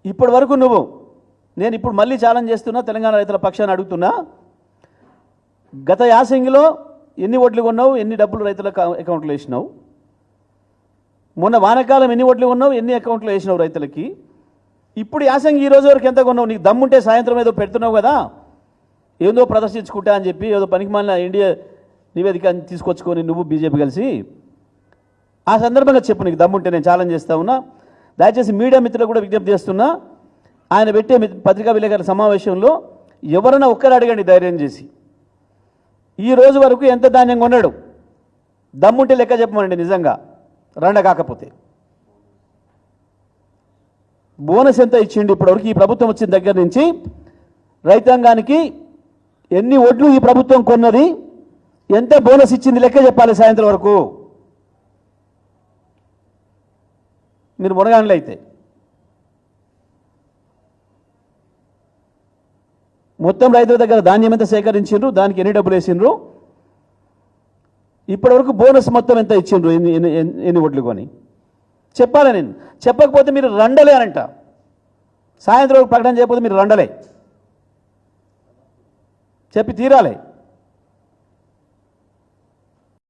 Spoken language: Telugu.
ఇప్పటి వరకు నేను ఇప్పుడు మళ్ళీ ఛాలెంజ్ చేస్తున్నా, తెలంగాణ రైతుల పక్షాన్ని అడుగుతున్నా, గత యాసంగిలో ఎన్ని ఓట్లు కొన్నావు, ఎన్ని డబ్బులు రైతుల అకౌంట్లో వేసినావు? మొన్న వానకాలం ఎన్ని ఓట్లు కొన్నావు, ఎన్ని అకౌంట్లో వేసినావు రైతులకి? ఇప్పుడు యాసంగి ఈ రోజు వరకు ఎంత కొన్నావు? నీకు దమ్ముంటే సాయంత్రం ఏదో పెడుతున్నావు కదా, ఏదో ప్రదర్శించుకుంటా అని చెప్పి ఏదో పనికిమాలిన ఇండియా నివేదిక తీసుకొచ్చుకొని నువ్వు బీజేపీ కలిసి ఆ సందర్భంగా చెప్పు, నీకు దమ్ముంటే. నేను ఛాలెంజ్ చేస్తా ఉన్నా. దయచేసి మీడియా మిత్రులకు కూడా విజ్ఞప్తి చేస్తున్నా, ఆయన పెట్టే పత్రికా విలేకరుల సమావేశంలో ఎవరైనా ఒక్కరు అడగండి ధైర్యం చేసి, ఈ రోజు వరకు ఎంత ధాన్యం కొన్నాడు, దమ్ముంటే లెక్క చెప్పమండి. నిజంగా రండ కాకపోతే బోనస్ ఎంత ఇచ్చిండు ఇప్పటివరకు ఈ ప్రభుత్వం వచ్చిన దగ్గర నుంచి? రైతాంగానికి ఎన్ని ఓట్లు ఈ ప్రభుత్వం కొన్నది, ఎంత బోనస్ ఇచ్చింది లెక్క చెప్పాలి సాయంత్రం వరకు. మీరు మునగానులు అయితే మొత్తం రైతుల దగ్గర ధాన్యం ఎంత సేకరించిండ్రు, దానికి ఎన్ని డబ్బులు వేసిండ్రు, ఇప్పటివరకు బోనస్ మొత్తం ఎంత ఇచ్చిండ్రు, ఎన్ని ఓట్లు కొని చెప్పాలి. నేను చెప్పకపోతే మీరు రండలే అనంట. సాయంత్రం ప్రకటన చేయకపోతే మీరు రండలే, చెప్పి తీరాలి.